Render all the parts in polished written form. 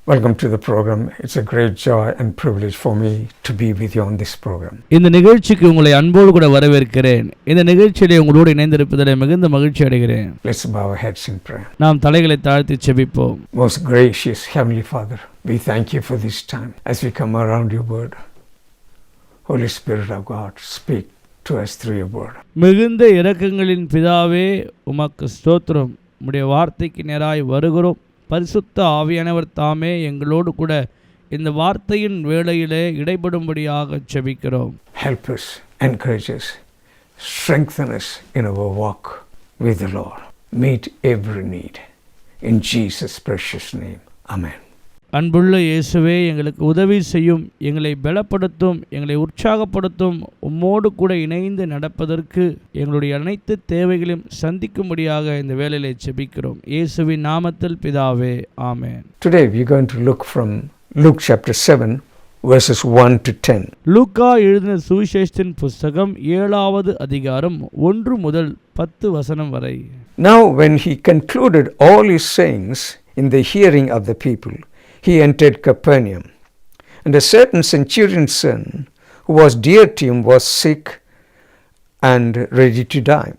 Welcome to the program. It's a great joy and privilege for me to be with you on this program. இந்த நிகழ்ச்சிக்கு உங்களை அன்போடு கூட வரவேற்கிறேன். இந்த நிகழ்ச்சியிலே உங்களோடு இணைந்திருப்பதிலே மிகுந்த மகிழ்ச்சி அடைகிறேன். Let's bow our heads in prayer. நாம் தலைகளை தாழ்த்தி ஜெபிப்போம். Most gracious Heavenly Father, we thank you for this time as we come around your word. Holy Spirit of God, speak to us through your word. மிகுந்த இரக்கங்களின் பிதாவே, உமக்கு ஸ்தோத்திரம். உம்முடைய வார்த்தைக்கு நேராய் வருகிறோம். பரிசுத்த ஆவியானவர் தாமே எங்களோடு கூட இந்த வார்த்தையின் வேளையிலே இடைபடும்படியாக ஜெபிக்கிறோம். Help us, encourage us, strengthen us in our walk with the Lord. Meet every need. In Jesus' precious name. Amen. அன்புள்ள இயேசுவே, எங்களுக்கு உதவி செய்யும், எங்களை பலப்படுத்தும், எங்களை உற்சாகப்படுத்தும். உம்மோடு கூட இணைந்து நடப்பதற்கு எங்களுடைய அனைத்து தேவைகளையும் சந்திக்கும்படியாக இந்த வேளையிலே ஜெபிக்கிறோம். இயேசுவின் நாமத்தில் பிதாவே, ஆமென். Today we are going to look from Luke chapter 7 verses 1 to 10. லூக்கா எழுதின சுவிசேஷத்தின் புஸ்தகம் 7வது அதிகாரம் 1 முதல் 10 வசனம் வரை. Now when he concluded all his sayings in the hearing of the people, he entered Capernaum. And a certain centurion's son, who was dear to him, was sick and ready to die.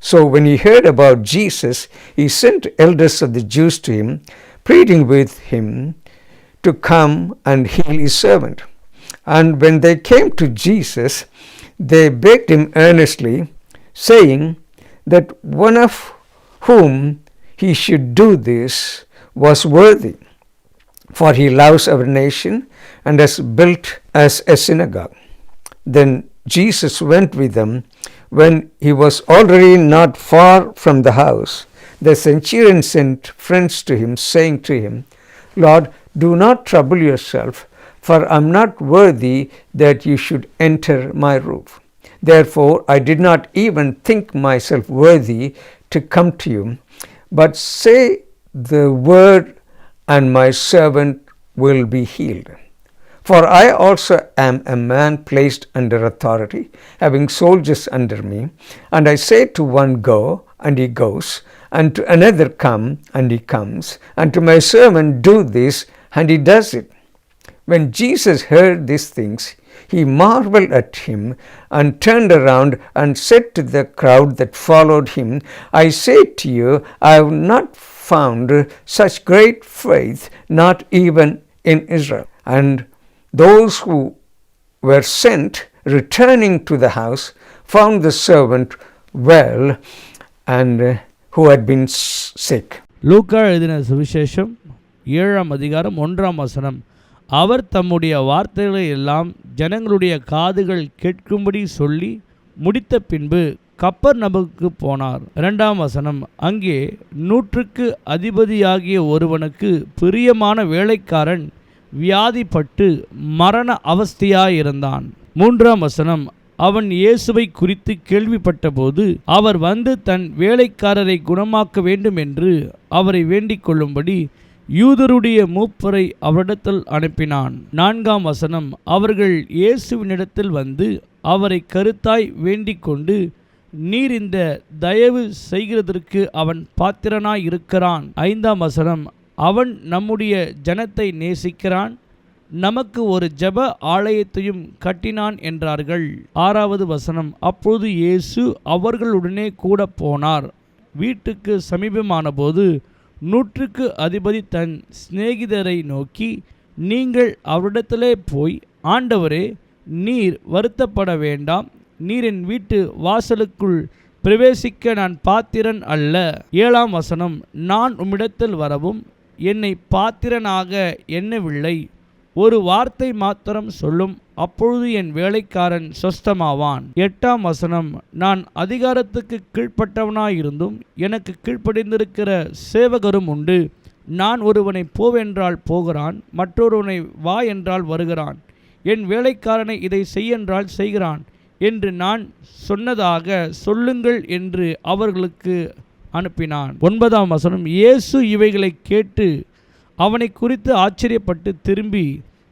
So when he heard about Jesus, he sent elders of the Jews to him, pleading with him to come and heal his servant. And when they came to Jesus, they begged him earnestly, saying that one of whom he should do this was worthy, for he loves our nation and has built us a synagogue. Then Jesus went with them. When he was already not far from the house, the centurion sent friends to him, saying to him, Lord, do not trouble yourself, for I am not worthy that you should enter my roof. Therefore I did not even think myself worthy to come to you, but say the word, and my servant will be healed. For I also am a man placed under authority, having soldiers under me. And I say to one, go, and he goes, and to another, come, and he comes, and to my servant, do this, and he does it. When Jesus heard these things, he marveled at him, and turned around and said to the crowd that followed him, I say to you, I have not found such great faith, not even in Israel. And those who were sent, returning to the house, found the servant well, and who had been sick. லூக்கா எழுதின சுவிசேஷம் 7ஆம் அதிகாரம் 1ஆம் வசனம். அவர் தம்முடைய வார்த்தைகளை எல்லாம் ஜனங்களுடைய காதுகள் கேட்கும்படி சொல்லி முடித்த பின்பு கப்பர்நகமுக்கு போனார். 2ஆம் வசனம். அங்கே 100க்கு அதிபதியாகிய ஒருவனுக்கு பிரியமான வேலைக்காரன் வியாதிப்பட்டு மரண அவஸ்தையாயிருந்தான். 3ஆம் வசனம். அவன் இயேசுவை குறித்து கேள்விப்பட்டபோது அவர் வந்து தன் வேலைக்காரரை குணமாக்க வேண்டும் என்று அவரை வேண்டிக் கொள்ளும்படி யூதருடைய மூப்பரை அவரிடத்தில் அனுப்பினான். 4ஆம் வசனம். அவர்கள் இயேசுவினிடத்தில் வந்து அவரை கருத்தாய் வேண்டிக் கொண்டு, நீர் இந்த தயவு செய்கிறதற்கு அவன் பாத்திரனாய் இருக்கிறான். 5ஆம் வசனம். அவன் நம்முடைய ஜனத்தை நேசிக்கிறான், நமக்கு ஒரு ஜெப ஆலயத்தையும் கட்டினான் என்றார்கள். 6வது வசனம். அப்பொழுது இயேசு அவர்களுடனே கூட போனார். வீட்டுக்கு சமீபமான போது 100க்கு அதிபதி தன் சிநேகிதரை நோக்கி, நீங்கள் அவரிடத்திலே போய், ஆண்டவரே, நீர் வருத்தப்பட வேண்டாம், நீர் என் வீட்டு வாசலுக்குள் பிரவேசிக்க நான் பாத்திரன் அல்ல. 7ஆம் வசனம். நான் உம்மிடத்தில் வரவும் என்னை பாத்திரனாக எண்ணவில்லை, ஒரு வார்த்தை மாத்திரம் சொல்லும், அப்பொழுது என் வேலைக்காரன் சொஸ்தமாவான். 8ஆம் வசனம். நான் அதிகாரத்துக்கு கீழ்ப்பட்டவனாயிருந்தும் எனக்கு கீழ்ப்படிந்திருக்கிற சேவகரும் உண்டு. நான் ஒருவனை போவென்றால் போகிறான், மற்றொருவனை வா என்றால் வருகிறான், என் வேலைக்காரனை இதை செய்யென்றால் செய்கிறான் என்று நான் சொன்னதாக சொல்லுங்கள் என்று அவர்களுக்கு அனுப்பினான். 9ஆம் வசனம். இயேசு இவைகளை கேட்டு அவனை குறித்து ஆச்சரியப்பட்டு திரும்பி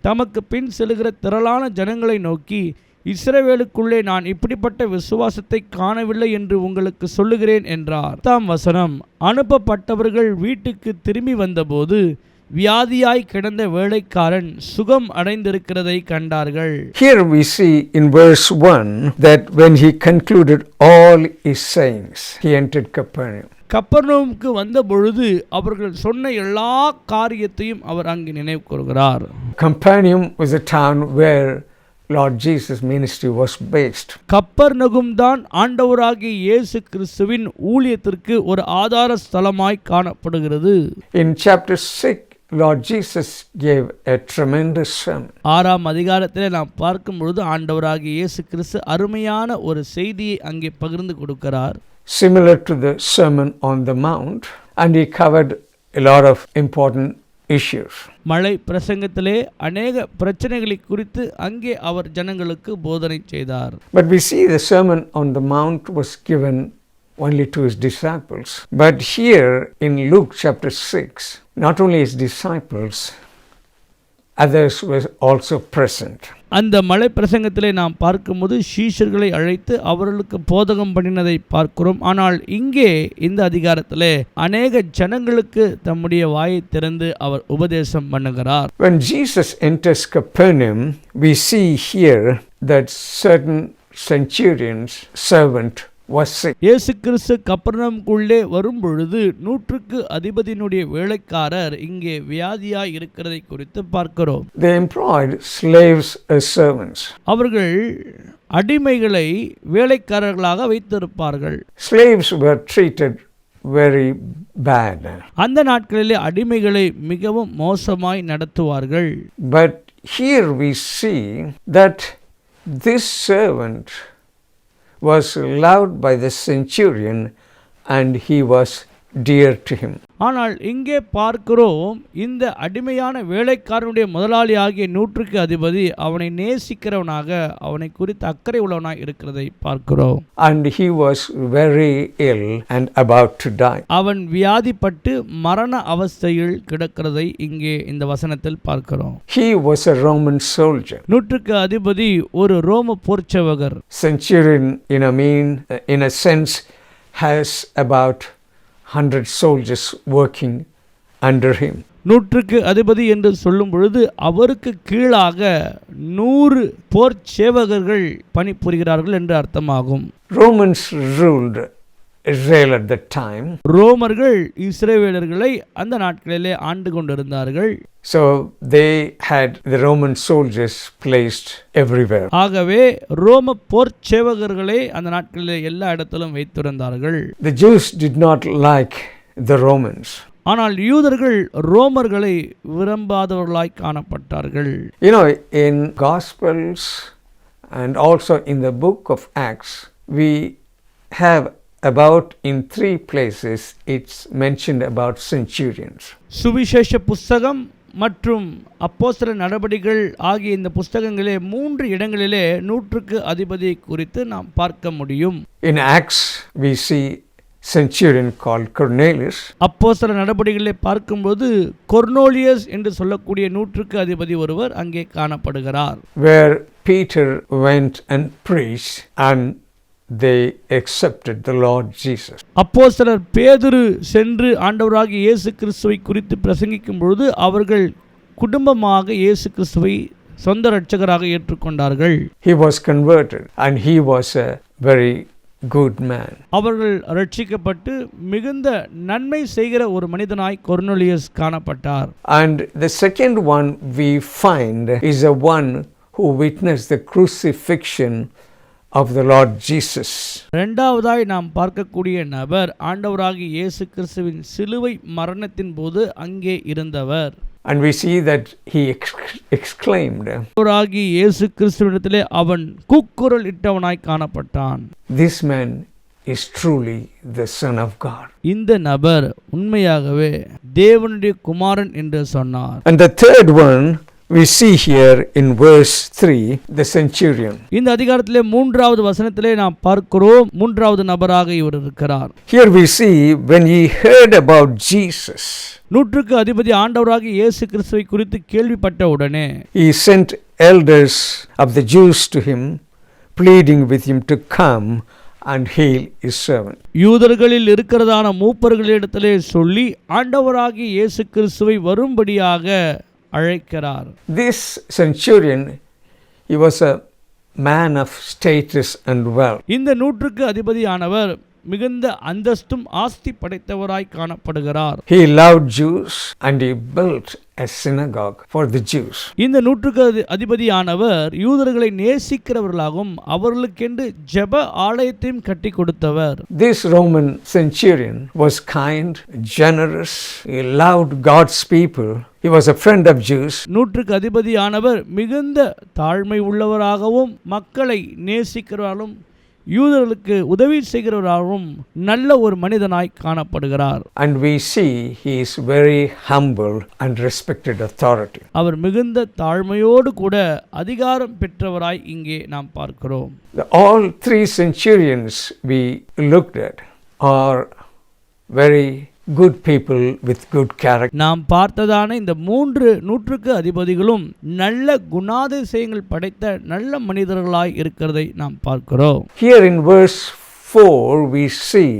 தமக்கு பின் செல்கிற திரளான ஜனங்களை நோக்கி, இஸ்ரவேலுக்குள்ளே நான் இப்படிப்பட்ட விசுவாசத்தை காணவில்லை என்று உங்களுக்கு சொல்லுகிறேன் என்றார். 10ஆம் வசனம். அனுப்பப்பட்டவர்கள் வீட்டுக்கு திரும்பி வந்தபோது வியாதியாய் கிடந்த வேலைக்காரன் சுகம் அடைந்திருக்கிறதை கண்டார்கள். Here we see in verse 1 that when he concluded all his sayings, he entered Capernaum. கப்பர்நகூமுக்கு வந்த பொழுது அவர்கள் சொன்ன எல்லா காரியத்தையும் அவர் அங்கு நினைவு கூறுகிறார். Capernaum was a town where Lord Jesus' ministry was based. Capernaum தான் ஆண்டவராகிய இயேசு கிறிஸ்துவின் ஊழியத்திற்கு ஒரு ஆதார ஸ்தலமாய் காணப்படுகிறது. In chapter 6, Lord Jesus gave a tremendous sermon. 6ஆம் அதிகாரத்திலே நாம் பார்க்கும் பொழுது ஆண்டவராகிய இயேசு கிறிஸ்து அருமையான ஒரு செய்தியை அங்கே பகிர்ந்து கொடுக்கிறார். Similar to the Sermon on the Mount, and he covered a lot of important issues. மலை பிரசங்கத்திலே அநேக பிரச்சனைகளை குறித்து அங்கே அவர் ஜனங்களுக்கு போதனை செய்தார். But we see the Sermon on the Mount was given only to his disciples. But here in Luke chapter 6, not only his disciples, others were also present. அந்த மலை பிரசங்கத்திலே நாம் பார்க்கும்போது சீஷர்களை அழைத்து அவர்களுக்கு போதகம் பண்ணினதை பார்க்கிறோம். ஆனால் இங்கே இந்த அதிகாரத்திலே அநேக ஜனங்களுக்கு தம்முடைய வாயை திறந்து அவர் உபதேசம் பண்ணுகிறார். When Jesus enters Capernaum, we see here that certain centurion's servant was sick. இயேசு கிறிஸ்து கப்பர்நகூமுக்குள்ளே வரும் பொழுது 100க்கு அதிபதியினுடைய வேலைக்காரர் இங்கே வியாதியாய் இருக்கிறதை குறித்து பார்க்கிறோம். They employed slaves as servants. அவர்கள் அடிமைகளை வேலைக்காரர்களாக வைத்திருப்பார்கள். Slaves were treated very bad. அந்த நாட்களிலே அடிமைகளை மிகவும் மோசமாய் நடத்துவார்கள். But here we see that this servant was loved by the centurion and he was dear to him. ஆனால் இங்கே பார்க்கிறோம் இந்த அடிமையான வேலைக்காரனுடைய முதலாளி ஆகிய 100க்கு அதிபதி அவனை நேசிக்கிறவனாக அவனை குறித்து அக்கறை உள்ளவனாக இருக்கிறதை பார்க்கிறோம். And he was very ill and about to die. அவன் வியாதிப்பட்டு மரண அவஸ்தையில் கிடக்கிறதை இங்கே இந்த வசனத்தில் பார்க்கிறோம். He was a Roman soldier. 100க்கு அதிபதி ஒரு ரோம போர்ச்சவகர். Centurion in a sense has about 100 soldiers working under him. 100க்கு அதிபதி என்று சொல்லும் பொழுது அவருக்கு கீழாக 100 போர் சேவகர்கள் பணிபுரிகிறார்கள் என்று அர்த்தமாகும். Romans ruled Israel at that time. ரோமர்கள் இஸ்ரவேலர்களை அந்த நாட்களிலே ஆண்டு கொண்டிருந்தார்கள். So they had the Roman soldiers placed everywhere. ஆகவே ரோம போர் சேவகர்களை அந்த நாட்களிலே எல்லா இடத்திலும் வைத்திருந்தார்கள். The Jews did not like the Romans. ஆனால் யூதர்கள் ரோமர்களை விரும்பாதவர்களாய் காணப்பட்டார்கள். You know, in Gospels and also in the book of Acts, we have about in 3 places it's mentioned about centurions. சுவிசேஷ புஸ்தகம் மற்றும் அப்போஸ்தலர் நடபடிகள் ஆகிய இந்த புஸ்தகங்களே 3 இடங்களிலே 100க்கு அதிபதி குறித்து நாம் பார்க்க முடியும். In Acts we see centurion called Cornelius. அப்போஸ்தலர் நடபடிகளிலே பார்க்கும்போது கொர்னேலியஸ் என்று சொல்லக்கூடிய 100க்கு அதிபதி ஒருவர் அங்கே காணப்படுகிறார். Where Peter went and preached and they accepted the Lord Jesus. அப்போஸ்தலர் பேதுரு சென்று ஆண்டவராகிய இயேசு கிறிஸ்துவை குறித்து பிரசங்கிக்கும் பொழுது அவர்கள் குடும்பமாக இயேசு கிறிஸ்துவை சொந்த இரட்சகராக ஏற்றுக்கொண்டார்கள். He was converted and he was a very good man. அவர்கள் ரட்சிக்கப்பட்டு மிகுந்த நன்மை செய்கிற ஒரு மனிதனாய் கொர்னேலியஸ் காணப்பட்டார். And the second one we find is a one who witnessed the crucifixion of the Lord Jesus. இரண்டாவதாய் நாம் பார்க்கக்கூடிய நபர் ஆண்டவராகிய இயேசு கிறிஸ்துவின் சிலுவை மரணத்தின் போது அங்கே இருந்தவர். And we see that he exclaimed, ஆண்டவராகிய இயேசு கிறிஸ்துவினிடத்திலே அவன் கூக்குரல் இட்டவனாய் காணப்பட்டான். This man is truly the Son of God. இந்த நபர் உண்மையாகவே தேவனுடைய குமாரன் என்று சொன்னார். And the third one we see here in verse 3, the centurion. இந்த அதிகாரத்திலே 3வது வசனத்திலே நாம் பார்க்கிறோம் 3வது நபராக இவர் இருக்கிறார். Here we see when he heard about Jesus, 100க்கு அதிபதி ஆண்டவராகிய இயேசு கிறிஸ்துவை குறித்து கேள்விப்பட்ட உடனே he sent elders of the Jews to him, pleading with him to come and heal his servant. யூதர்களில் இருக்கிறதான மூப்பர்களிடத்திலே சொல்லி ஆண்டவராகிய இயேசு கிறிஸ்துவை வரும்படியாக அழைக்கிறார். This centurion, he was a man of status and wealth. இந்த நூற்றுக்கு அதிபதியானவர் மிகுந்த அந்தஸ்தும் ஆஸ்தி படைத்தவராய் காணப்படுகிறார். He loved Jews and he built a synagogue for the Jews. இந்த நூற்றுக்கு அதிபதியானவர் யூதர்களை நேசிக்கிறவர்களாகவும் அவர்களுக்கென்று ஜெப ஆலயத்தையும் கட்டி கொடுத்தவர். This Roman centurion was kind, generous. He loved God's people. He was a friend of Jews. நூற்றுக்கு அதிபதியானவர் மிகுந்த தாழ்மை உள்ளவராகவும் மக்களை நேசிக்கிறவராலும் யூதர்களுக்கு உதவி செய்கிறவராகவும் நல்ல ஒரு மனிதனாய் காணப்படுகிறார். And we see he is very humble and respected authority. அவர் மிகுந்த தாழ்மையோடு கூட அதிகாரம் பெற்றவராய் இங்கே நாம் பார்க்கிறோம். All three centurions we looked at are very good people with good character. நாம் பார்த்ததான இந்த நூற்றுக்கு அதிபதிகளும் நல்ல குணாதிசயங்கள் படைத்த நல்ல மனிதர்களாய் இருக்கிறதை நாம் பார்க்கிறோம். Here in verse 4 we see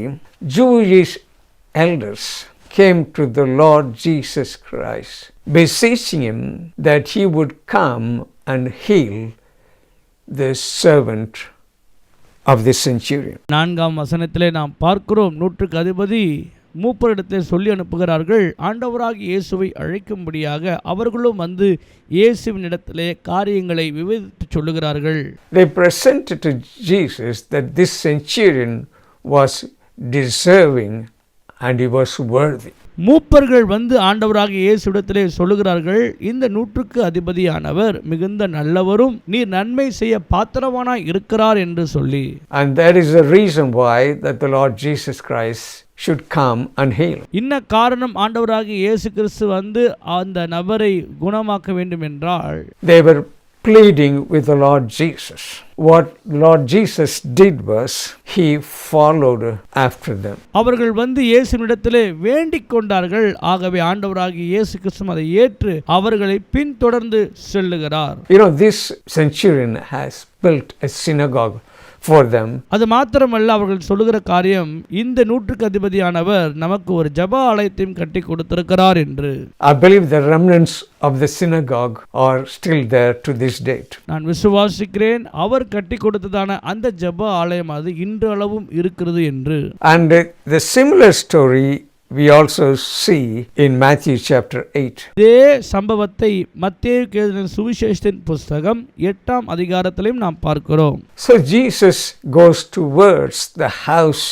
Jewish elders came to the Lord Jesus Christ, beseeching him that he would come and heal the servant of the centurion. 4ஆம் வசனத்திலே நாம் பார்க்கிறோம், நூற்றுக்கு அதிபதி மூப்பரிடத்தில் சொல்லி அனுப்புகிறார்கள், ஆண்டவராகிய இயேசுவை அழைக்கும்படியாக அவர்களும் வந்து இயேசுவினிடத்திலே காரியங்களை விவரித்து சொல்லுகிறார்கள். They presented to Jesus that this centurion was deserving and he was worthy. மூப்பர்கள் வந்து ஆண்டவராகிய இயேசுவிடத்திலே சொல்லுகிறார்கள், இந்த நூற்றுக்கு அதிபதியானவர் மிகுந்த நல்லவரும் நீர் நன்மை செய்ய பாத்திரவானாய் இருக்கிறார் என்று சொல்லி. And that is the reason why that the Lord Jesus Christ should come and heal. இன்ன காரணம் ஆண்டவராகிய இயேசு கிறிஸ்து வந்து அந்த நபரை குணமாக்க வேண்டும் என்றால், they were pleading with the Lord Jesus. What Lord Jesus did was he followed after them. அவர்கள் வந்து இயேசுவினிடத்திலே வேண்டிக் கொண்டார்கள். ஆகவே ஆண்டவராகிய இயேசு கிறிஸ்து அதை ஏற்று அவர்களை பின்தொடர்ந்து செல்லுகிறார். You know, this centurion has built a synagogue for them. அது மாத்திரமல்ல, அவர்கள் சொல்லுகிற காரியம், இந்த நூற்றுக்கு அதிபதியானவர் நமக்கு ஒரு ஜெப ஆலயத்தையும் கட்டி கொடுத்திருக்கிறார் என்று. I believe the remnants of the synagogue are still there to this date. நான் விசுவாசிக்கிறேன் அவர் கட்டி கொடுத்ததான அந்த ஜெப ஆலயம் அது இன்றளவும் இருக்கிறது என்று. And the similar story we also see in Matthew chapter 8. இதே சம்பவத்தை மத்தேயுக்கு எழுதின சுவிசேஷத்தின் புத்தகம் 8ஆம் அதிகாரத்திலும் நாம் பார்க்கிறோம். So Jesus goes towards the house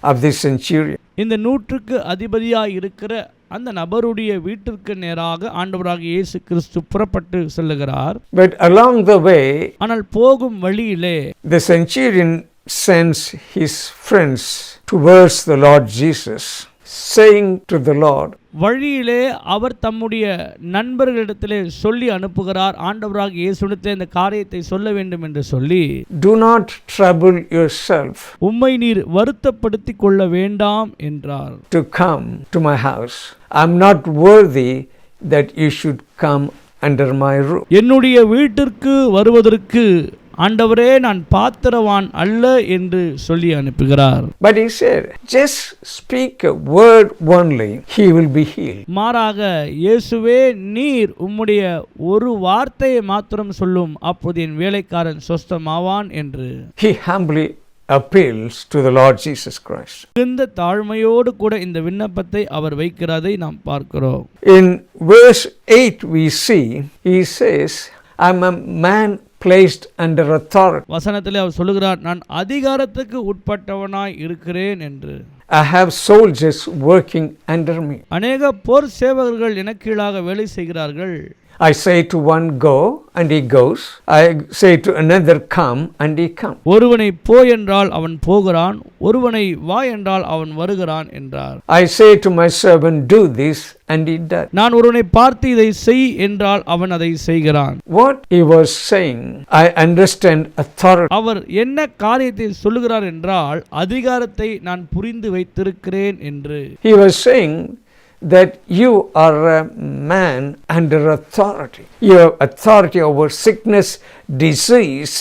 of this centurion. இந்த நூற்றுக்கு அதிபதியாய் இருக்கிற அந்த நபருடைய வீட்டிற்கு நேராக ஆண்டவராகிய இயேசு கிறிஸ்து புறப்பட்டு செல்லுகிறார். But along the way, ஆனால் போகும் வழியிலே the centurion sends his friends towards the Lord Jesus, saying to the Lord, வழியிலே அவர் தம்முடைய நண்பர்களிடத்திலே சொல்லி அனுப்புகிறார், ஆண்டவராகிய இயேசுவிடத்திலே இந்த காரியத்தை சொல்ல வேண்டும் என்று சொல்லி, do not trouble yourself உம்மை நீர் வருத்தப்படுத்திக் கொள்ள வேண்டாம் என்றார். to come to my house. I'm not worthy that you should come under my roof. என்னுடைய வீட்டிற்கு வருவதற்கு ஆண்டவரே நான் பாத்திரவான் அல்ல என்று சொல்லி அனுப்புகிறார். But he said, just speak a word only, he will be healed. மாறாக, இயேசுவே நீர் உம்முடைய ஒரு வார்த்தையை மாத்திரம் சொல்லும், அப்போது என் வேலைக்காரன் சொஸ்தமாவான் என்று. He humbly appeals to the Lord Jesus Christ. இந்த தாழ்மையோடு கூட இந்த விண்ணப்பத்தை அவர் வைக்கிறதை நாம் பார்க்கிறோம். In verse 8 we see, he says, I'm a man placed under authority. வசனத்திலே அவர் சொல்லுகிறார், நான் அதிகாரத்துக்கு உட்பட்டவனாய் இருக்கிறேன் என்று. I have soldiers working under me. அநேக போர் சேவகர்கள் எனக்கு கீழாக வேலை செய்கிறார்கள். I say to one, go, and he goes. I say to another, come, and he comes. ஒருவனை போ என்றால் அவன் போகிறான், ஒருவனை வா என்றால் அவன் வருகிறான் என்றார். I say to my servant, do this, and he does. நான் ஒருவனை பார்த்து இதை செய் என்றால் அவன் அதை செய்கிறான். What he was saying, I understand authority. அவர் என்ன காரியத்தை சொல்லுகிறார் என்றால், அதிகாரத்தை நான் புரிந்து வைத்திருக்கிறேன் என்று. He was saying that you are a man under authority. You have authority over sickness, disease,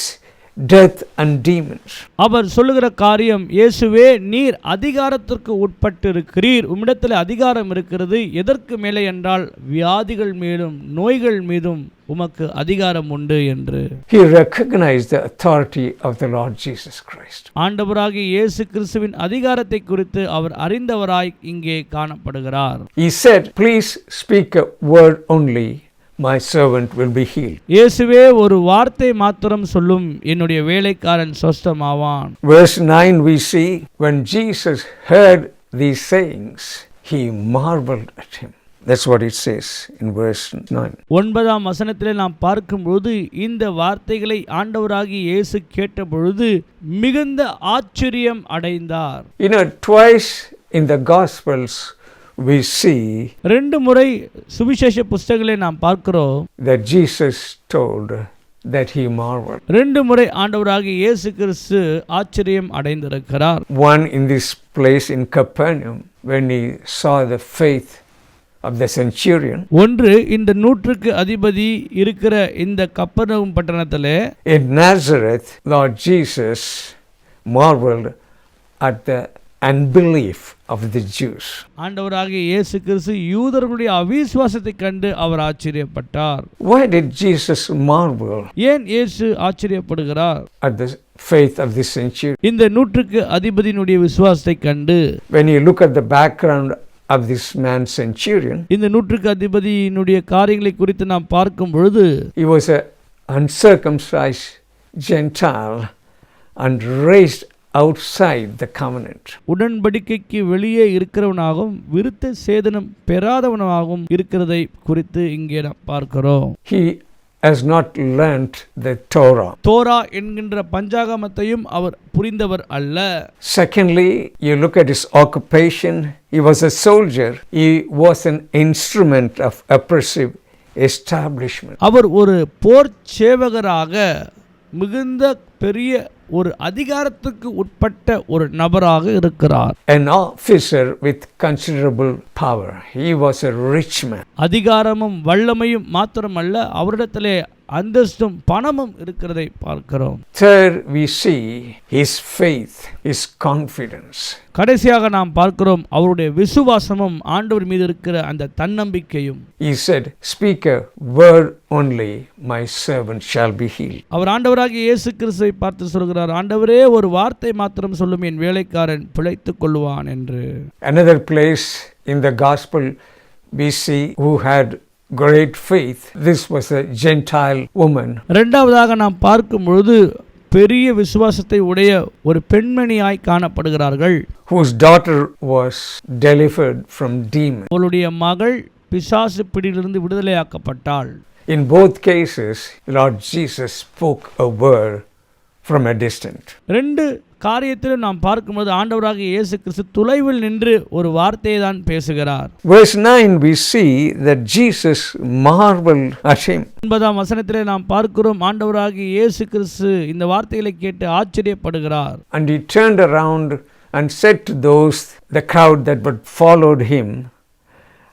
death and demons. அவர் சொல்லுகிற காரியம், இயேசுவே நீர் அதிகாரத்திற்கு உட்பட்டிருக்கிறீர், உம்மிடத்தில் அதிகாரம் இருக்கிறது. எதற்கு மேலே என்றால் வியாதிகள் மீதும் நோய்கள் மீதும் உமக்கு அதிகாரம் உண்டு என்று. He recognized the authority of the Lord Jesus Christ. ஆண்டவராகிய இயேசு கிறிஸ்துவின் அதிகாரத்தை குறித்து அவர் அறிந்தவராய் இங்கே காணப்படுகிறார். He said, please speak a word only, my servant will be healed. இயேசுவே ஒரு வார்த்தை மாத்திரம் சொல்லும், என்னுடைய வேலைக்காரன் சொஸ்தமாவான். Verse 9 we see, when Jesus heard these sayings, he marveled at him. That's what it says in verse 9. 9ஆம் வசனத்திலே நாம் பார்க்கும்போது, இந்த வார்த்தைகளை ஆண்டவராகிய இயேசு கேட்டபொழுது மிகுந்த ஆச்சரியம் அடைந்தார். Twice in the Gospels we see ரெண்டு முறை சுவிசேஷ புஸ்தகங்களை நாம் பார்க்கிறோம் that Jesus told that he marveled. ரெண்டு முறை ஆண்டவராகிய இயேசு கிறிஸ்து ஆச்சரியம் அடைந்திருக்கிறார். One in this place in Capernaum, when he saw the faith of the centurion. ஒன்று இந்த நூற்றுக்கு அதிபதி இருக்கிற இந்த கப்பர்நகூம் பட்டணத்திலே. In Nazareth, Lord Jesus marveled at the unbelief of the Jews. ஆண்டவராகிய இயேசு கிறிஸ்து யூதர்களுடைய அவிசுவாசத்தை கண்டு அவர் ஆச்சரியப்பட்டார். Why did Jesus marvel? ஏன் இயேசு ஆச்சரியப்படுகிறார்? At the faith of the centurion. இந்த நூற்றுக்கு அதிபதியினுடைய விசுவாசத்தை கண்டு. When you look at the background of this man centurion, இந்த நூற்றுக்கு அதிபதியினுடைய காரியங்களை குறித்து நாம் பார்க்கும் பொழுது, he was a uncircumcised Gentile and raised outside the covenant. உடன்படிக்கைக்கு வெளியே இருக்கிறவனாகவும் விருத்த சேதனம் பெறாதவனாகவும் இருக்கிறதை குறித்து இங்கே நாம் பார்க்கிறோம். He has not learnt the Torah. Torah என்கின்ற பஞ்சாகமத்தையும் அவர் புரிந்தவர் அல்ல. Secondly, you look at his occupation. He was a soldier. He was an instrument of oppressive establishment. அவர் ஒரு போர் சேவகராக மிகுந்த பெரிய ஒரு அதிகாரத்துக்கு உட்பட்ட ஒரு நபராக இருக்கிறார். An officer with considerable power. He was a rich man. அதிகாரமும் வல்லமையும் மாத்திரமல்ல, அவரிடத்திலே அந்தஸ்தும் பணமும் இருக்கிறதை பார்க்கிறோம். Third, we see his faith, his confidence. கடைசியாக நாம் பார்க்கிறோம் அவருடைய விசுவாசமும் ஆண்டவர் மீது இருக்கிற அந்த தன்னம்பிக்கையும். He said, speak a word only, my servant shall be healed. அவர் ஆண்டவராகிய இயேசு கிறிஸ்துவை பார்த்து சொல்கிறார், ஆண்டவரே ஒரு வார்த்தை மாத்திரம் சொல்லும், என் வேலைக்காரன் பிழைத்துக் கொள்வான் என்று. Another place in the gospel we see who had great faith. This was a Gentile woman. இரண்டாவதாக நாம் பார்க்கும் பொழுது பெரிய விசுவாசத்தை உடைய ஒரு பெண்மணியாய் காணப்படுகிறார்கள். Whose daughter was delivered from demons. அவளுடைய மகள் பிசாசு பிடியிலிருந்து விடுதலையாக்கப்பட்டாள். In both cases, Lord Jesus spoke a word from a distance. ரெண்டு காரியத்திலும் நாம் பார்க்கும்போது ஆண்டவராகிய இயேசு கிறிஸ்து தொலைவில் நின்று ஒரு வார்த்தையை தான் பேசுகிறார். Verse 9 we see that Jesus marveled at him. 9ஆம் வசனத்திலே நாம் பார்க்கிறோம் ஆண்டவராகிய இயேசு கிறிஸ்து இந்த வார்த்தைகளை கேட்டு ஆச்சரியப்படுகிறார். And he turned around and said to those, the crowd that had followed him,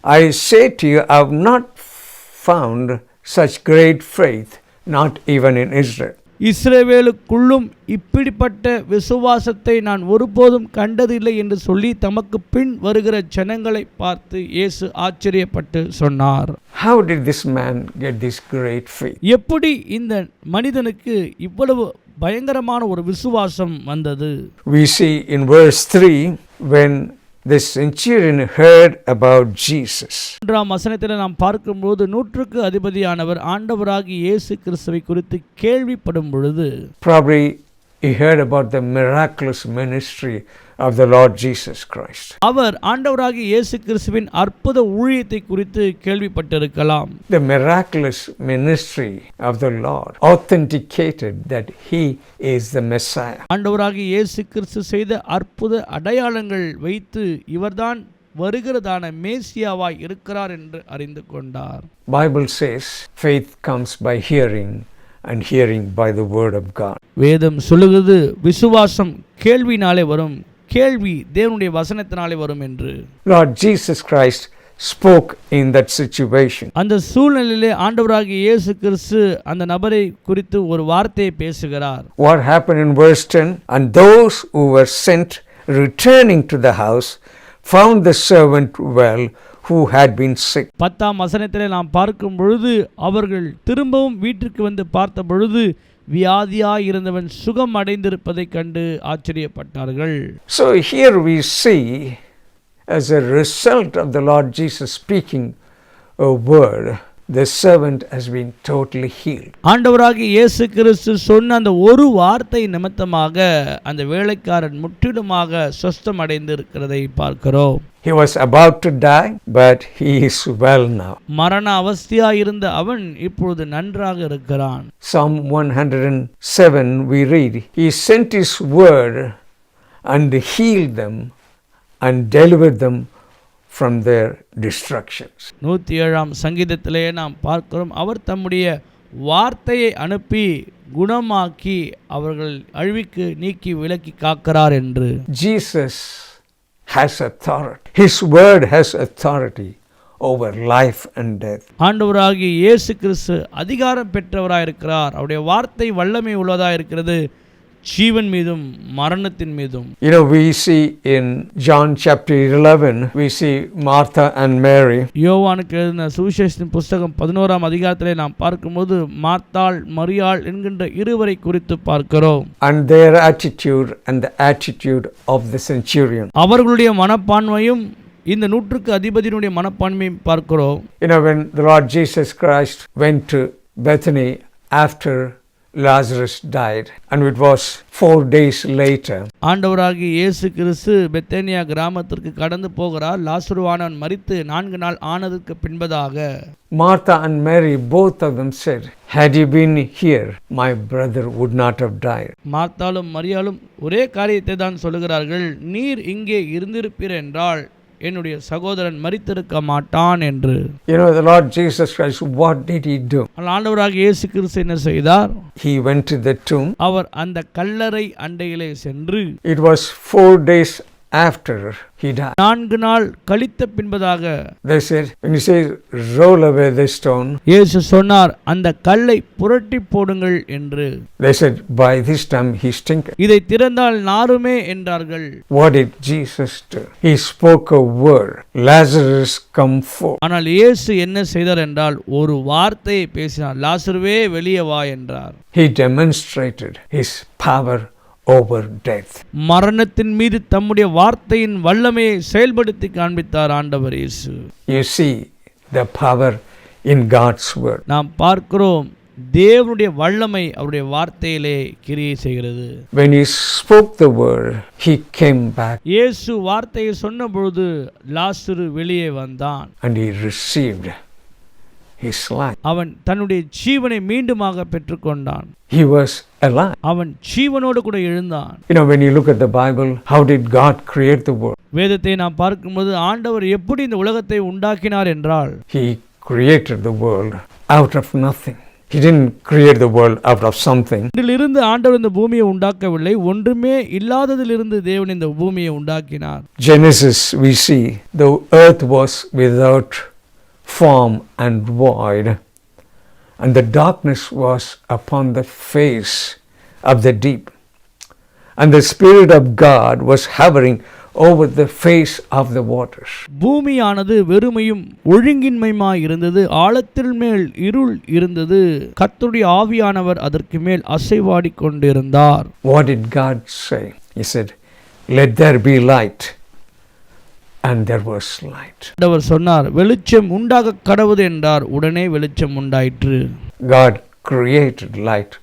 I say to you, I have not found such great faith, not even in Israel. இஸ்ரவேலுக்குள்ளும் இப்படிப்பட்ட விசுவாசத்தை நான் ஒருபோதும் கண்டதில்லை என்று சொல்லி தமக்கு பின் வருகிற ஜனங்களை பார்த்து இயேசு ஆச்சரியப்பட்டு சொன்னார். How did this man get this great faith? எப்படி இந்த மனிதனுக்கு இவ்வளவு பயங்கரமான ஒரு விசுவாசம் வந்தது? We see in verse 3 when the centurion heard about Jesus. 1ஆம் வசனத்தில் நாம் பார்க்கும்போது நூற்றுக்கு அதிபதியானவர் ஆண்டவராகிய இயேசு கிறிஸ்துவை குறித்து கேள்விப்படும் பொழுது, probably he heard about the miraculous ministry of the Lord Jesus Christ. அவர் ஆண்டவராகிய இயேசு கிறிஸ்துவின் அற்புத ஊழியத்தை குறித்து கேள்விப்பட்டிருக்கலாம். The miraculous ministry of the Lord authenticated that he is the Messiah. ஆண்டவராகிய இயேசு கிறிஸ்து செய்த அற்புத அடையாளங்கள் வைத்து இவர்தான் வருகிறதான மேசியாவாய் இருக்கிறார் என்று அறிந்து கொண்டார். Bible says faith comes by hearing and hearing by the word of God. வேதம் சொல்லுகிறது விசுவாசம் கேள்வினாலே வரும், கேள்வி தேவனுடைய வசனத்தினாலே வரும் என்று. Lord Jesus Christ spoke in that situation. அந்த சூழ்நிலையிலே ஆண்டவராகிய இயேசு கிறிஸ்து அந்த நபரை குறித்து ஒரு வார்த்தையை பேசுகிறார். What happened in verse 10? And those who were sent returning to the house found the servant well who had been sick. 10ஆம் வசனத்திலே நாம் பார்க்கும் பொழுது அவர்கள் திரும்பவும் வீட்டிற்கு வந்து பார்த்த பொழுது வியாதியாய் இருந்தவன் சுகம் அடைந்திருப்பதைக் கண்டு ஆச்சரியப்பட்டார்கள். So here we see, as a result of the Lord Jesus speaking a word, the servant has been totally healed. ஆண்டவராகிய இயேசு கிறிஸ்து சொன்ன அந்த ஒரு வார்த்தை நிமித்தமாக அந்த வேலைக்காரன் முற்றிலுமாக சொஸ்தம் அடைந்து இருக்கிறதை பார்க்கிறோம். He was about to die, but he is well now. மரண அவஸ்தையாய் இருந்த அவன் இப்பொழுது நன்றாக இருக்கிறான். Psalm 107 we read, He sent His word and healed them and delivered them from their destructions. 107ஆம் சங்கீதத்திலே நாம் பார்க்கிறோம், அவர் தம்முடைய வார்த்தையை அனுப்பி குணமாக்கி அவர்கள் அழிவுக்கு நீக்கி விலக்கி காக்கிறார் என்று. Jesus has authority. His word has authority over life and death. ஆண்டவராகிய இயேசு கிறிஸ்து அதிகாரம் பெற்றவராய் இருக்கிறார். அவருடைய வார்த்தை வல்லமை உள்ளதாய் இருக்கிறது, ஜீவன் மீதும் மரணத்தின் மீதும். You know, we see in John chapter 11, we see Martha and Mary. யோவானுக்கு எழுதின சுவிசேஷத்தின் புஸ்தகம் 11ஆம் அதிகாரத்திலே நாம் பார்க்கும்போது மார்த்தாள் மரியாள் என்கின்ற இருவரை குறித்து பார்க்கிறோம். And their attitude and the attitude of the centurion. அவர்களுடைய மனப்பான்மையும் இந்த நூற்றுக்கு அதிபதியினுடைய மனப்பான்மையும் பார்க்கிறோம். You know, when the Lord Jesus Christ went to Bethany after Lazarus died, and it was 4 days later. ஆண்டவராகிய இயேசு கிறிஸ்து பெத்தேனியா கிராமத்திற்கு கடந்து போகிறார். லாசருவானவன் மரித்து 4 நாள் ஆனதற்கு பின்பதாக Martha and Mary, both of them said, had you been here, my brother would not have died. மார்த்தாளும் மரியாளும் ஒரே காரியத்தை தான் சொல்லுகிறார்கள், நீர் இங்கே இருந்திருப்பீர் என்றால் என்னுடைய சகோதரன் மரித்திருக்க மாட்டான் என்று. You know, the Lord Jesus Christ, what did he do? ஆண்டவராகிய இயேசு கிறிஸ்து என்ன செய்தார்? He went to the tomb. அவர் அந்த கல்லறை அண்டையிலே சென்று, It was 4 days after he died. 4 நாள் கழித்த பின்பதாக They said, when he says roll away the stone, இயேசு சொன்னார், அந்த கல்லை புரட்டி போடுங்கள் என்று. they said by this time he stinketh. இதை திறந்தால் நாருமே என்றார்கள். What did Jesus do? He spoke a word, Lazarus come forth. ஆனால் இயேசு என்ன செய்தார் என்றால் ஒரு வார்த்தையை பேசினார், லாசருவே வெளியே வா என்றார். He demonstrated his power over death. மரணத்தின் மீது தம்முடைய வார்த்தையின் வல்லமையை செயல்படுத்தி காண்பித்தார் ஆண்டவர் இயேசு. You see the power in God's word. நாம் பார்க்கிறோம் தேவனுடைய வல்லமை அவருடைய வார்த்தையிலே கிரியை செய்கிறது. When he spoke the word, he came back. இயேசு வார்த்தையை சொன்ன பொழுது லாசரு வெளியே வந்தான். And he received his life. அவன் தன்னுடைய ஜீவனை மீண்டுமாக பெற்றுக்கொண்டான். He was alive. அவன் ஜீவனோடு கூட எழுந்தான். You know, when you look at the Bible, how did God create the world? வேதத்தை நாம் பார்க்கும்போது ஆண்டவர் எப்படி இந்த உலகத்தை உண்டாக்கினார் என்றால், He created the world out of nothing. He didn't create the world out of something. இதிலிருந்து ஆண்டவர் இந்த பூமியை உண்டாக்கவில்லை, ஒன்றுமே இல்லாததிலிருந்து தேவன் இந்த பூமியை உண்டாக்கினார். Genesis, we see the earth was without form and void, and the darkness was upon the face of the deep, and the Spirit of God was hovering over the face of the waters. பூமியானது வெறுமையும் ஒழுங்கின்மையுமாய் இருந்தது, ஆழத்தின் மேல் இருள் இருந்தது, கர்த்தருடைய ஆவியானவர் அதற்கு மேல் அசைவாடி கொண்டிருந்தார். What did God say? He said, let there be light, and there was light. ஆண்டவர் சொன்னார், வெளிச்சம் உண்டாக கடவுது என்றார், உடனே வெளிச்சம் உண்டாயிற்று. God created light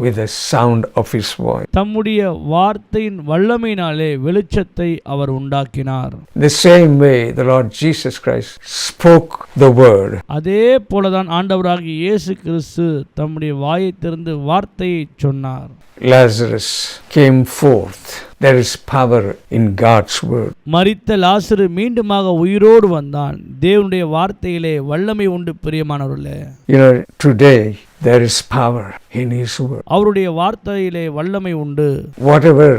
with the sound of his voice. தம்முடைய வார்த்தையின் வல்லமையினாலே வெளிச்சத்தை அவர் உண்டாக்கினார். The same way the Lord Jesus Christ spoke the word. அதே போலதான் ஆண்டவராகிய இயேசு கிறிஸ்து தம்முடைய வாயை திறந்து வார்த்தையை சொன்னார். Lazarus came forth. There is power in God's word. மரித்த லாசரு மீண்டுமாக உயிரோடு வந்தான். தேவனுடைய வார்த்தையிலே வல்லமை உண்டு பிரியமானவர்களே. You know, today there is power in his word. அவருடைய வார்த்தையிலே வல்லமை உண்டு. Whatever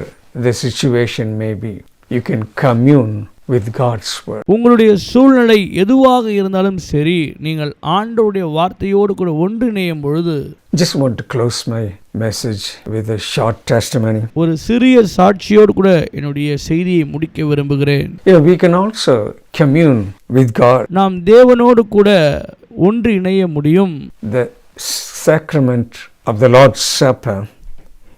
the situation may be, you can commune with God's word. உங்களுடைய சூழ்நிலை எதுவாக இருந்தாலும் சரி, நீங்கள் ஆண்டவருடைய வார்த்தையோடு கூட ஒன்றிணையும் பொழுது, Just want to close my message with a short testimony. ஒரு சிறிய சாட்சியோடு கூட என்னுடைய செய்தியை முடிக்க விரும்புகிறேன். Yeah, we can also commune with God. நாம் தேவனோடு கூட ஒன்று இணைய முடியும். The sacrament of the Lord's Supper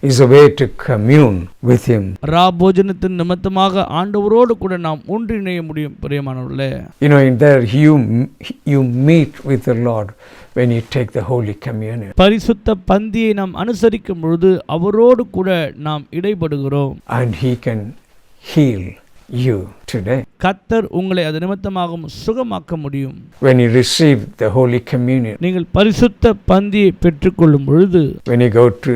is a way to commune with Him. ராபோஜனத்தின் நிமித்தமாக ஆண்டவரோடு கூட நாம் ஒன்று இணைய முடியும் பிரியமானவர்களே. You know, in there you meet with the Lord when you take the Holy Communion. பரிசுத்த பந்தியை நாம் அனுசரிக்கும் பொழுது அவரோடு கூட நாம் இடைப்படுகிறோம். And He can heal you today. கர்த்தர் உங்களை அது நிமித்தமாகவும் சுகமாக்க முடியும். When you receive the Holy Communion, நீங்கள் பரிசுத்த பந்தியை பெற்றுக்கொள்ளும் பொழுது, when you go to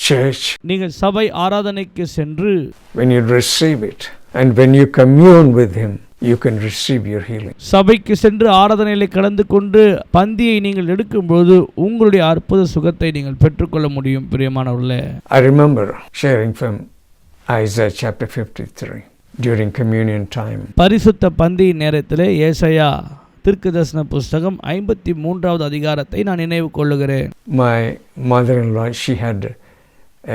church, நீங்கள் சபை ஆராதனைக்கு சென்று, when you receive it, and when you commune with Him, you can receive your healing. சபைக்கு சென்று ஆராதனையிலே கலந்து கொண்டு பந்தியை நீங்கள் எடுக்கும்போது உங்களுடைய அற்புத சுகத்தை நீங்கள் பெற்றுக்கொள்ள முடியும் பிரியமானவர்களே. I remember sharing from Isaiah chapter 53 during communion time. பரிசுத்த பந்தி நேரத்திலே ஏசாயா தீர்க்கதரிசன புஸ்தகம் 53வது அதிகாரத்தை நான் நினைவு கொள்ளுகிறேன். My mother-in-law, she had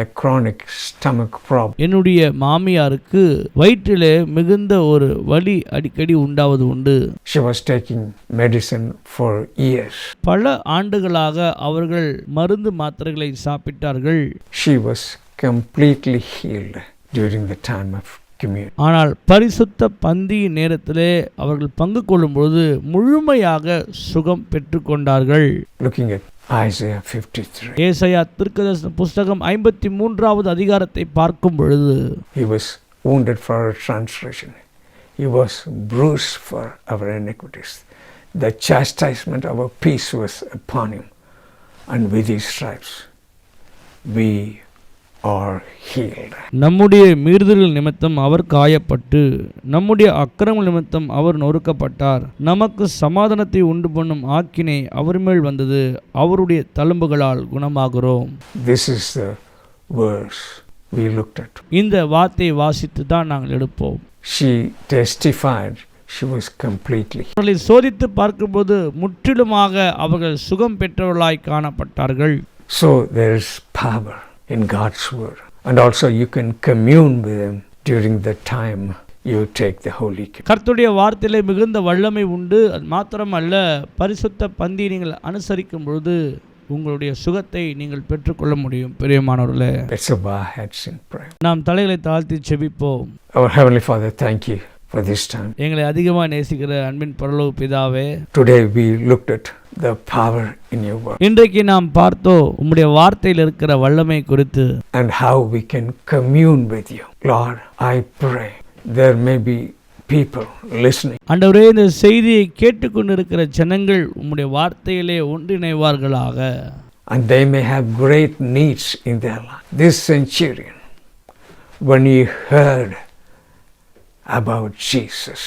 a chronic stomach problem. என்னுடைய மாமியாருக்கு வயிற்றிலே மிகுந்த ஒரு வலி அடிக்கடி உண்டாவது உண்டு. She was taking medicine for years. பல ஆண்டுகளாக அவர்கள் மருந்து மாத்திரைகளை சாப்பிட்டார்கள். She was completely healed during the time of communion. ஆனால் பரிசுத்த பந்தி நேரத்திலே அவர்கள் பங்கு கொள்ளும்போது முழுமையாக சுகம் பெற்றுக்கொண்டார்கள். Looking at Isaiah 53. ஏசாயா தீர்க்கதரிசன புஸ்தகம் 53வது அதிகாரத்தை பார்க்கும் பொழுது, He was wounded for our transgression. He was bruised for our iniquities. The chastisement of our peace was upon Him. And with His stripes we are healed. நம்முடைய மீறுதல்கள் நிமித்தம் அவர் காயப்பட்டு நம்முடைய அக்கிரமங்கள் நிமித்தம் அவர் நொறுக்கப்பட்டார். நமக்கு சமாதானத்தை உண்டு பண்ணும் ஆக்கினை அவர் மேல் வந்தது. அவருடைய தழும்புகளால் குணமாகிறோம். This is the verse we looked at. இந்த வார்த்தையை வாசித்து தான் நாங்கள் எடுப்போம். She testified she was completely. அவர்களை சோதித்து பார்க்கும்போது முற்றிலுமாக அவர்கள் சுகம் பெற்றவர்களாய் காணப்பட்டார்கள். So there is power in God's word, and also you can commune with Him during the time you take the Holy Communion. கர்த்தருடைய வார்த்தையிலே மிகுந்த வல்லமை உண்டு. அது மாத்திரமல்ல, பரிசுத்த பந்தியை நீங்கள் அனுசரிக்கும் பொழுது உங்களுடைய சுகத்தை நீங்கள் பெற்றுக்கொள்ள முடியும் பிரியமானவர்களே. Let's bow our heads in prayer. நாம் தலைகளை தாழ்த்தி செபிப்போம். Our Heavenly Father, thank you for this time. எங்களை அதிகமாக நேசிக்கிற அன்பின் பரலோக பிதாவே, Today we looked at the power in your word இன்றைக்கு நாம் பார்த்தோம் உம்முடைய வார்த்தையில் இருக்கிற வல்லமை குறித்து, and how we can commune with you. Lord, I pray there may be people listening. ஆண்டவரே, இந்த செய்தியை கேட்டுக்கொண்டிருக்கிற ஜனங்கள் உம்முடைய வார்த்தையிலே ஒன்றிணைவார்களாக. And they may have great needs in their life. This centurion, when he heard about Jesus,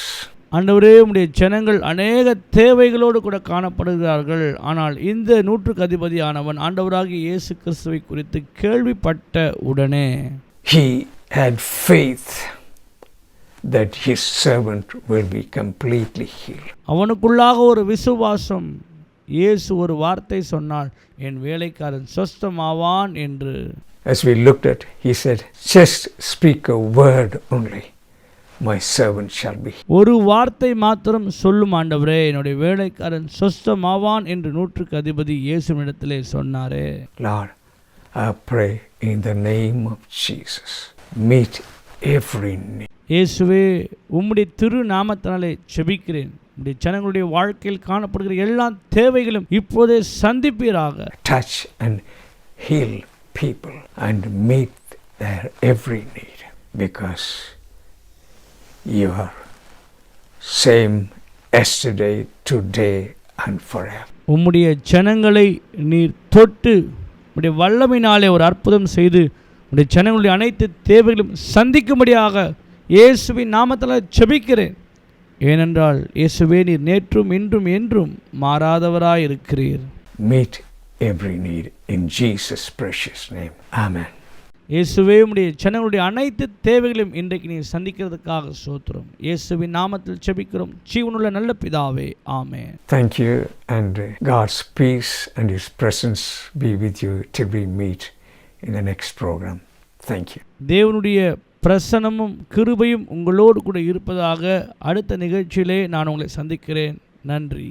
ஆண்டவரே, உம்முடைய ஜனங்கள் அநேக தேவைகளோடு கூட காணப்படுகிறார்கள். ஆனால் இந்த நூற்றுக்கு அதிபதியானவன் ஆண்டவராகிய இயேசு கிறிஸ்துவை குறித்து கேள்விப்பட்ட உடனே he had faith that his servant will be completely healed. அவனுக்குள்ளாக ஒரு விசுவாசம், இயேசு ஒரு வார்த்தை சொன்னால் என் வேலைக்காரன் சொஸ்தமாவான் என்று. As we looked at, he said, just speak a word only, my servant shall be healed. ஒரு வார்த்தை மாத்திரம் சொல்லும் ஆண்டவரே, என்னுடைய வேலைக்காரன் சொஸ்தமாவான் என்று நூற்றுக்கு அதிபதி இயேசுவினிடத்திலே சொன்னாரே. Lord, I pray in the name of Jesus, meet every need. இயேசுவே, உம்முடைய திரு நாமத்தினாலே செபிக்கிறேன். உம்முடைய ஜனங்களுடைய வாழ்க்கையில் காணப்படுகிற எல்லா தேவைகளும் இப்போதே சந்திப்பீராக. Touch and heal people and meet their every need, because you are same yesterday, today and forever. உம்முடைய ஜனங்களை நீர் தொட்டு உம்முடைய வல்லமையினாலே ஒரு அற்புதம் செய்து உம்முடைய ஜனங்களுடைய அனைத்து தேவைகளும் சந்திக்கும்படியாக இயேசுவின் நாமத்தில் ஜெபிக்கிறேன். ஏனென்றால் இயேசுவே, நீர் நேற்றும் இன்றும் என்றும் மாறாதவராய் இருக்கிறீர். Meet every need in Jesus' precious name. Amen. இயேசுவே உம்முடைய ஜனங்களுடைய அனைத்து தேவைகளையும் இன்றைக்கு நீ சந்திக்கிறதுக்காக ஸ்தோத்திரம். இயேசுவின் நாமத்தில் ஜெபிக்கிறோம் ஜீவனுள்ள நல்ல பிதாவே, ஆமென். Thank you, and God's peace and His presence be with you till we meet in the next program. Thank you. தேவனுடைய பிரசன்னமும் கிருபையும் உங்களோடு கூட இருப்பதாக. அடுத்த நிகழ்ச்சியிலே நான் உங்களை சந்திக்கிறேன். நன்றி.